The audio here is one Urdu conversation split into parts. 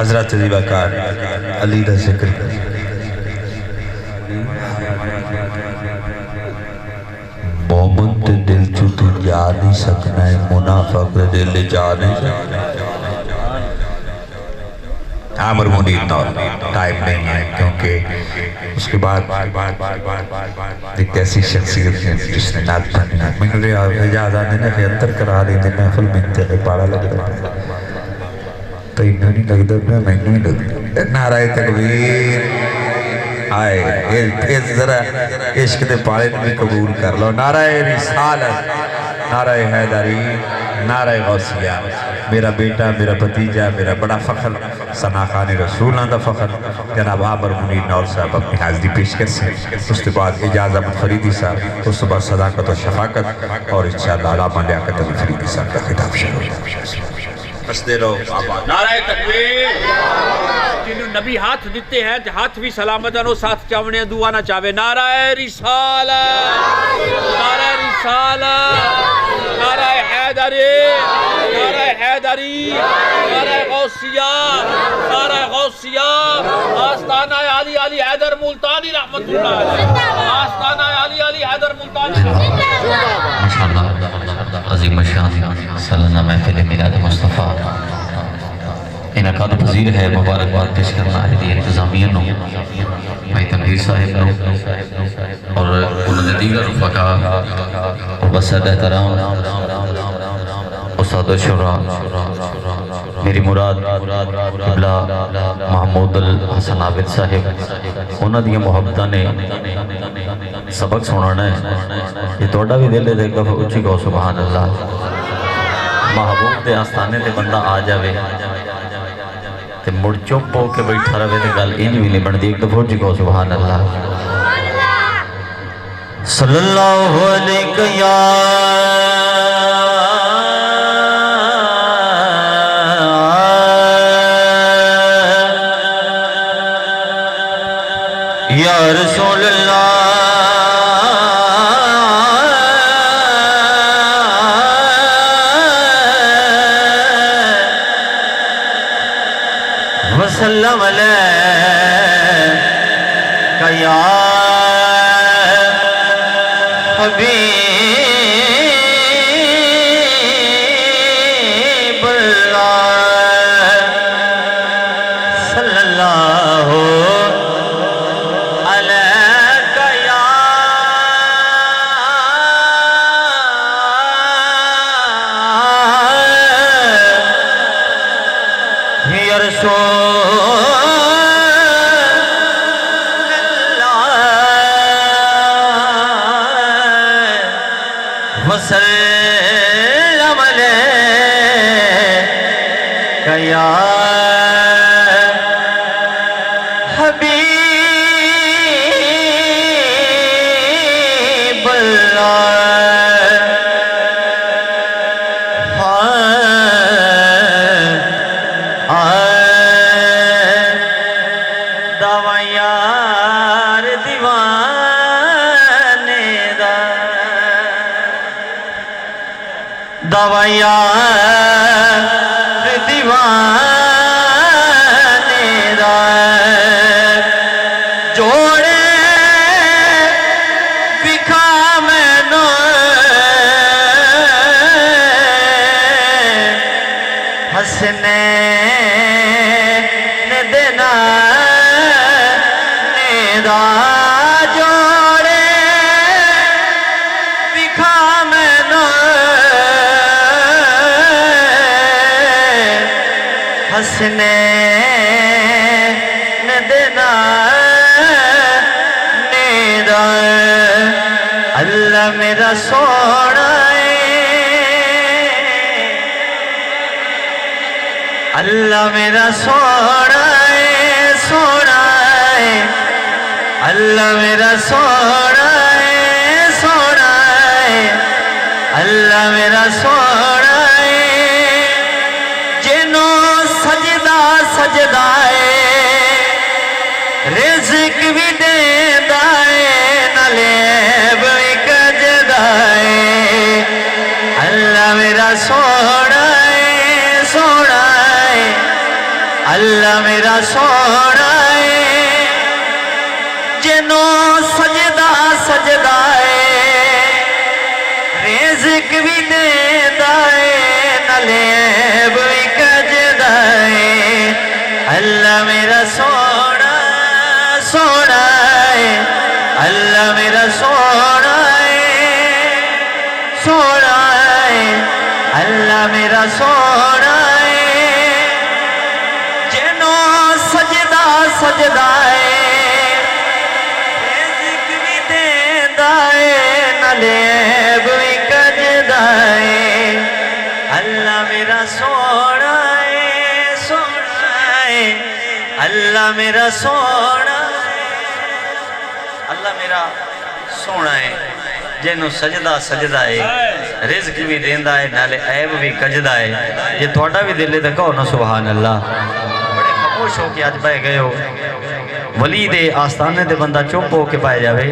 حضرت زیباکار علی دا ذکر کر مومن تے دل چو تو جا نہیں سکنا ہے، منافق تے دل جا نہیں سکنا ہے۔ عامر منیر نور ٹائم نہیں ہے کیونکہ اس کے بعد ایک ایسی شخصیت ہے جس نے نات پڑھنی ہے۔ میں نے اجازت آنے نے کہ انتر کرا دی تھی محفل میں انتہے پاڑا لگ رہا ہے تو انہوں نہیں لگ دا میں نہیں لگ دا نعرہ تکبیر آئے اس ذرا عشق دے پاڑے میں قبول کر لو۔ نعرہ رسالت، نعرہ حیدری، نعرہ غوثیہ، میرا بیٹا، میرا بھتیجا، میرا بڑا فخر، ثنا خان رسولان دا فخر جناب عامر منیر نور صاحب اپنی حاضری پیش کر سے، اس کے بعد اجاز احمد فریدی صاحب، اس کے بعد صداقت و شفاقت اور انشاءاللہ علامہ لیاقت علی فریدی صاحب کا خطاب شروع۔ بس دے رہو آباد نعرہ تکبیر۔ جنہوں نبی ہاتھ دیتے ہیں ہاتھ بھی سلامت انہوں ساتھ چاونے دعا نہ چاہے۔ نعرہ رسالت، نعرہ رسالت، نعرہ حیدری، نعرہ حیدری، نعرہ غوثیہ، نعرہ غوثیہ، آستانہ علی علی حیدر ملتانی رحمت اللہ علیہ، آستانہ علی علی حیدر ملتانی رحمت اللہ علیہ۔ ماشاءاللہ عظیم شان سالانہ محفل میلاد مصطفیٰ انعقاد پذیر ہے۔ مبارکباد پیش کرنا ہے دی انتظامیہ نو، بھائی تنویر صاحب نو اور انہوں نے دیگر رفقا اور بسد احترام استاد و شعراء میری مراد قبلہ محمود الحسن عابد صاحب انہوں نے محبتہ نے سبق سنانا ہے۔ یہ توڑا بھی دل دے دفعہ اچھی کہو سبحان اللہ۔ محبوب دے آستانے دے بندہ آ جاوے تے مڑ چپ ہو کے بیٹھا رہے تے گل انج بھی نہیں بندی، ایک دفعہ اچھی کہو سبحان اللہ۔ صلی اللہ علیہ یا رسول اللہ وسلم علیکہ یا حبیب اللہ صلی اللہ علیکہ یا رسول وسلم علیکہ یا حبیب اللہ دعویٰ یار دیوانے دا، دعویٰ یار دیوانے دا، جوڑے بکھا میں نو حسنین دینا نیدا، جوڑے بکھا میں نو حسنین دینا نیدا۔ اللہ میرا سونا ہے، اللہ میرا سونا ہے، سونا ہے، اللہ میرا سونا ہے، سونا ہے، اللہ میرا سونا ہے، جنوں سجدہ سجدہ ہے، رزق بھی دیندہ ہے، نلیب بھی کجدہ ہے، اللہ میرا سونا ہے، سونا ہے، اللہ میرا سونا ہے جنوں سجدہ سجدہ ہے رزق بھی دیندا ہے نالے عیب بھی کجدا ہے اللہ میرا سونا سونا ہے اللہ میرا سونا ہے سونا ہے اللہ میرا سونا ہے جنوں سجدہ سجدہ ہے رزق بھی دیندا ہے نالے عیب بھی کجدا ہے اللہ میرا سونا ہے سونا ہے اللہ میرا سونا ہے اللہ میرا سونا ہے جنوں سجدہ سجدہ ہے رزق بھی دیندا ہے نالے عیب بھی کجدا ہے یہ تھوڑا بھی دل ہے تو کہو نا سبحان اللہ بڑے خاموش ہو کے آج پائے گئے ہو ولی دے آستانے دے بندہ چپ ہو کے پائے جاوے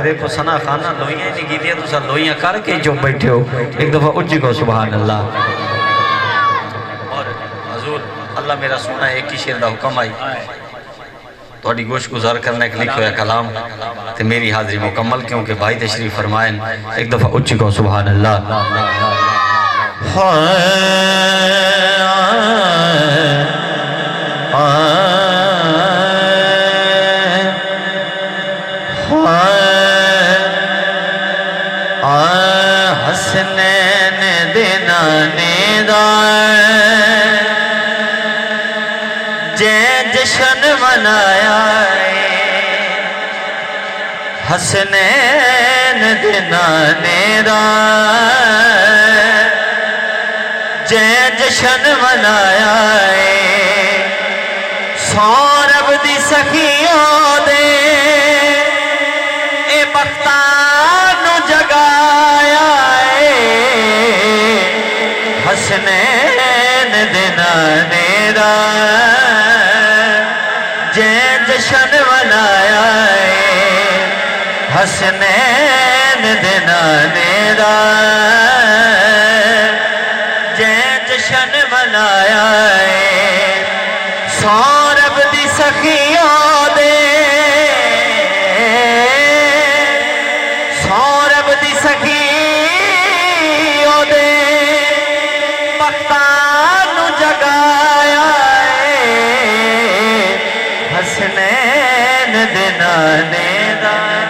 دیکھو سنا خانہ لوئیاں نہیں کی دیا تو سا لوئیاں کر کے چپ بیٹھے ہو ایک دفعہ اجی کو سبحان اللہ اور حضور اللہ میرا سونا ایک ہی شیر دا حکم آئی تھوڑی گوش گزار کرنے کے لکھو یا کلام تو میری حاضری مکمل کیونکہ بھائی تشریف فرمائیں ایک دفعہ اچھی کو سبحان اللہ حسنین دینانے دائیں جے جشن منایا حسنین دینانے دائیں جے جشن منایا سورب دی سخیوں دے اے بختانو جگایا حسنین دینانے دائیں جے جشن منایا حسنین دینانے دائیں جے جشن منایا سورب دی سخیوں دے سورب دی سخیوں دے بختانو جگایا حسنین دینانے دائیں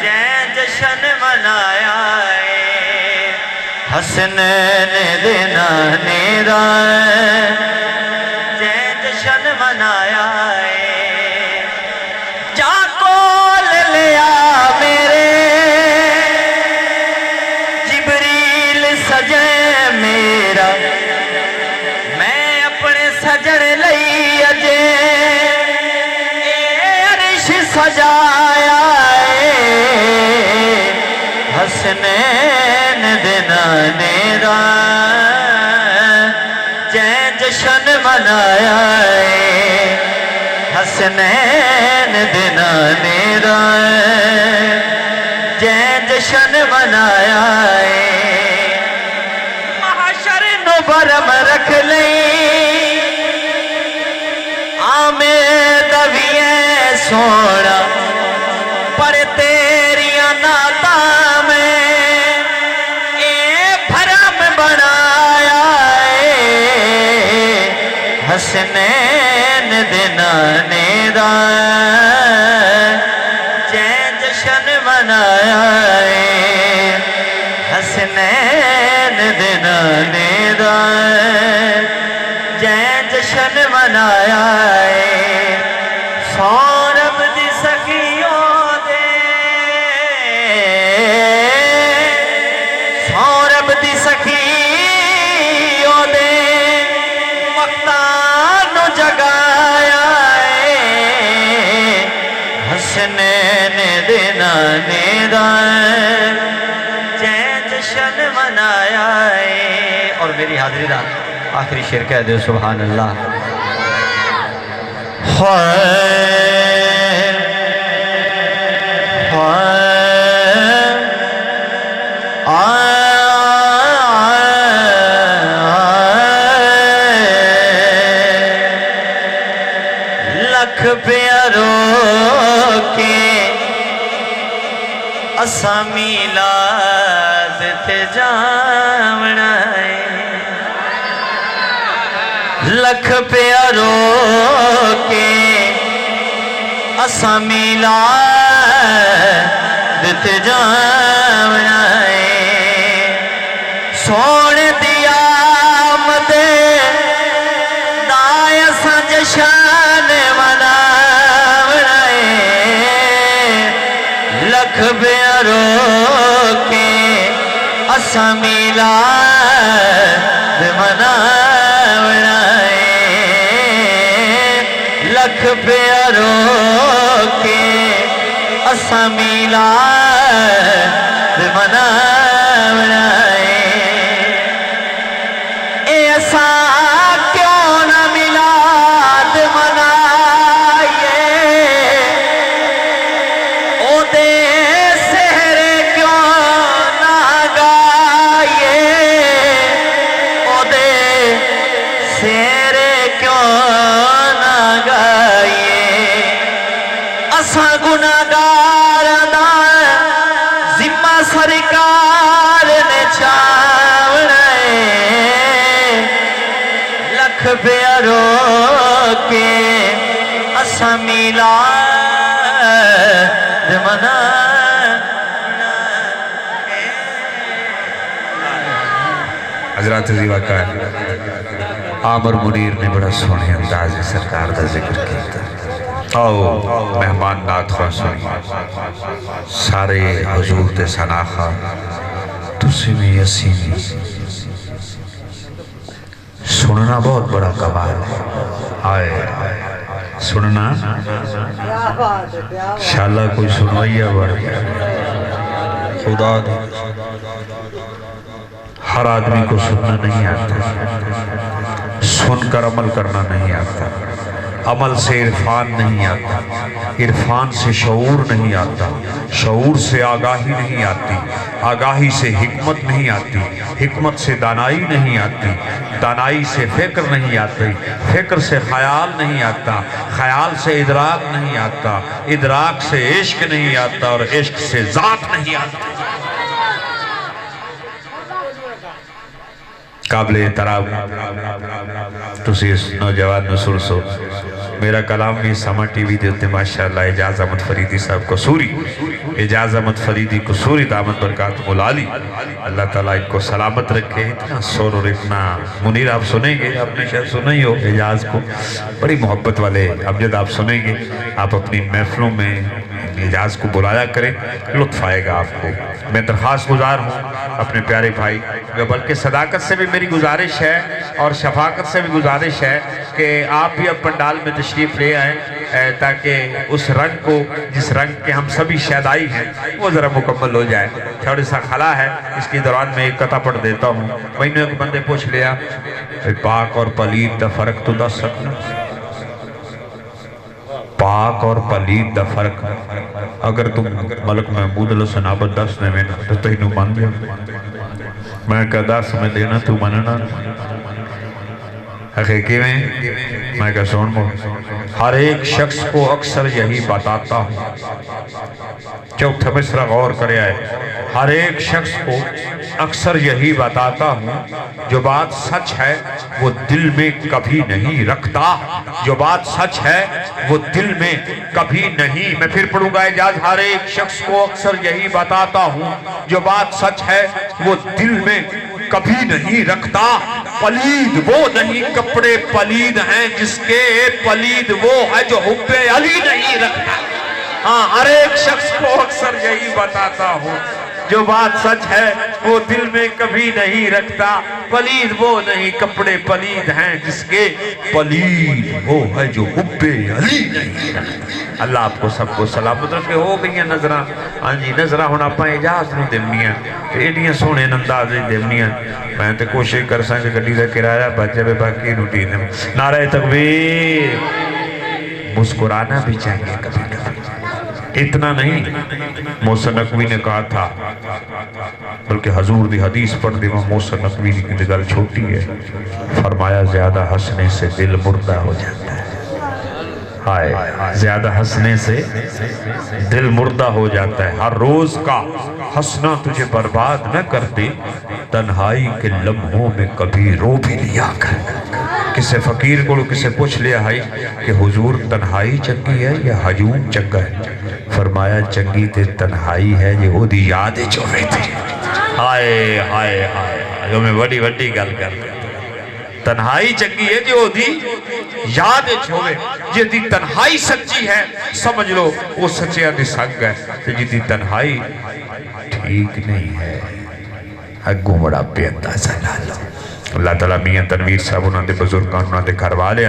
جے جشن منایا حسنین دینانے دائیں جے جشن منایا جا کول لیا میرے جبریل سجے میرا میں اپنے سجن لئی اجے اے عرش سجایا حسنین دینانے دائیں جے جشن منایا حسنین دینانے دائیں جے جشن منایا محشر نو برم رکھ لئی آمد بھی ہے سونا پر تیریاں نعتاں میں اے بھرم بنایا حسنین دینانے دائیں جے جشن منایا حسنین دینانے دائیں جے جشن منایا سورب دی سخیوں دے سورب دی سخیوں دے مختانو جگایا حسنین دینانے دائیں جے جشن منایا اور میری حاضری دا آخری شعر کہہ دے سبحان اللہ لکھ پیارو کے اساں میلاد تے جاونا ہے لکھ پیارو کے اساں میلاد تے جاونا ہے سون دیا مدے دائیں اساں جشن مناونا ہے لکھ پیارو کے اساں میلاد مناونا ہے لکھ پیارو کے اساں میلاد مناونا ہے اے اساں کیوں نہ میلاد منائیے او دے سہرے کیوں نہ گائیے او دے سہرے کیوں نہ گائیے اساں گناہگار دا ذمہ سرکار نے چھاونا ہے لکھ پیارو کے اساں میلاد مناونا ہے حضرات زیوہ کا عامر منیر نے بڑا سونے انداز سرکار دا ذکر کیا آؤ مہمان نات خواہ سنی سارے حضور تے سناخا تسی میں یسینی سننا بہت بڑا کمال ہے آئے سننا انشاءاللہ کوئی سنوائیہ بڑھ خدا دے ہر آدمی کو سننا نہیں آتا سن کر عمل کرنا نہیں آتا عمل سے عرفان نہیں آتا عرفان سے شعور نہیں آتا شعور سے آگاہی نہیں آتی آگاہی سے حکمت نہیں آتی حکمت سے دانائی نہیں آتی دانائی سے فکر نہیں آتی فکر سے خیال نہیں آتا خیال سے ادراک نہیں آتا ادراک سے عشق نہیں آتا اور عشق سے ذات نہیں آتا قابل احترام تسی اس نوجوان نصر سو میرا کلام بھی سما ٹی وی دیتے ماشاءاللہ اعجاز احمد فریدی صاحب قصوری اعجاز احمد فریدی قصوری دامت برکات مولالی اللہ تعالیٰ ان کو سلامت رکھے اتنا سور اور اتنا منیر آپ سنیں گے آپ نے شاید سنا ہی ہو اعجاز کو بڑی محبت والے امجد آپ سنیں گے آپ اپنی محفلوں میں اعجاز کو بلایا کریں لطف آئے گا آپ کو میں درخواست گزار ہوں اپنے پیارے بھائی بلکہ صداقت سے بھی میری گزارش ہے اور شفاقت سے بھی گزارش ہے کہ آپ بھی اب پنڈال میں تشریف لے آئیں تاکہ اس رنگ کو جس رنگ کے ہم سبھی شہدائی ہیں وہ ذرا مکمل ہو جائے تھوڑی سا خلا ہے اس کی دوران میں ایک قطع پڑھ دیتا ہوں میں نے ایک بندے پوچھ لیا پاک اور پلید دا فرق تو دس سکنا پاک اور پلید دا فرق اگر تم ملک محمود اللہ سنابت دس نے میں تو ہی نو مان دیا میں کہا دس میں دینا تو مننا حقیقی میں کہا سون مو ہر ایک شخص کو اکثر یہی بتاتا ہوں چوتھا مصرع غور کرے آئے ہر ایک شخص کو اکثر یہی بتاتا ہوں جو بات سچ ہے وہ دل میں کبھی نہیں رکھتا جو بات سچ ہے وہ دل میں کبھی نہیں میں پھر پڑھوں گا اعجاز ہر ایک شخص کو اکثر یہی بتاتا ہوں جو بات سچ ہے وہ دل میں کبھی نہیں رکھتا پلید وہ نہیں کپڑے پلید ہیں جس کے پلید وہ ہے جو حب علی نہیں رکھتا ہاں ہر ایک شخص کو اکثر یہی بتاتا ہوں جو بات سچ ہے وہ دل میں کبھی نہیں رکھتا پلید وہ نہیں کپڑے پلید ہیں جس کے پلید وہ ہے جو حب علی نہیں رکھتا اللہ آپ کو سب کو سلامت رکھے ہو گئی ہیں نظرہ ہاں جی نظرہ ہونا پائیں اجازت نہیں دیمنیاں ایڈیاں سونے انداز نہیں دیمنیاں میں تے کوشش کر ساں کہ گڈی دا کرایہ بچے بے باقی روٹی دیں نعرہ تکبیر مسکرانا بھی چاہیے کبھی کبھی اتنا نہیں موسیٰ نقوی نے کہا تھا بلکہ حضور دی حدیث پڑھ دی موسیٰ نقوی کی دگل چھوٹی ہے فرمایا زیادہ ہنسنے سے دل مردہ ہو جاتا ہے ہائے زیادہ ہنسنے سے دل مردہ ہو جاتا ہے. ہر روز کا ہنسنا تجھے برباد نہ کر دے, تنہائی کے لمحوں میں کبھی رو بھی لیا کر. کسے فقیر کو کسے پوچھ لیا ہے کہ حضور تنہائی چنگی ہے یا ہجوم چنگا ہے؟ فرمایا چنگی تے تنہائی ہے یہ وہ دی یاد چوے تھی. ہائے ہائے ہائے جو میں بڑی بڑی گل کر رہا. تنہائی چنگی ہے جو دی یاد چھوڑے. جی دی تنہائی سچی ہے سمجھ لو وہ سچیاں دی سنگ ہے. جی دی تنہائی ٹھیک نہیں ہے اگوں بڑا پہ اندازہ لالو. اللہ تعالیٰ میاں تنویر صاحب انہوں نے بزرگان انہوں نے گھر والے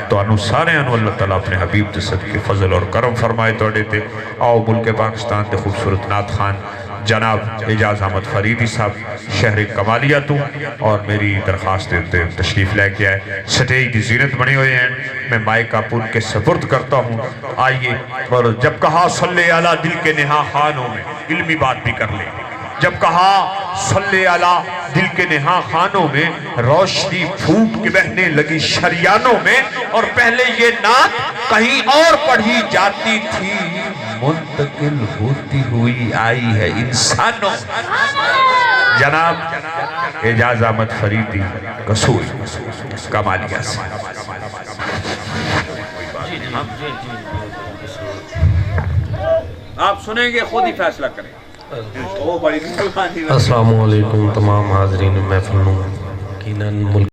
تو انہوں سارے انہوں اللہ تعالیٰ اپنے حبیب دے صدقے فضل اور کرم فرمائے توڑے تھے. آؤ ملک پاکستان دے خوبصورت نعت خان جناب اعجاز احمد فریدی صاحب شہر کمالیہ تو اور میری درخواست دیتے تشریف لے کے آئے. سٹیج دی زینت بنے ہوئے ہیں. میں مائک آپ ان کے سپرد کرتا ہوں. آئیے اور جب کہا صلی علی دل کے نہا خانوں میں علمی بات بھی کر لیں. جب کہا صلی علی دل کے نہا خانوں میں روشنی پھوٹ کے بہنے لگی شریانوں میں. اور پہلے یہ نعت کہیں اور پڑھی جاتی تھی منتقل ہوتی ہوئی آئی ہے انسانوں. جناب اعجاز احمد فریدی قصور کمالیہ سے. آپ سنیں گے خود ہی فیصلہ کریں. السلام علیکم تمام حاضرین محفل. یقیناً ملک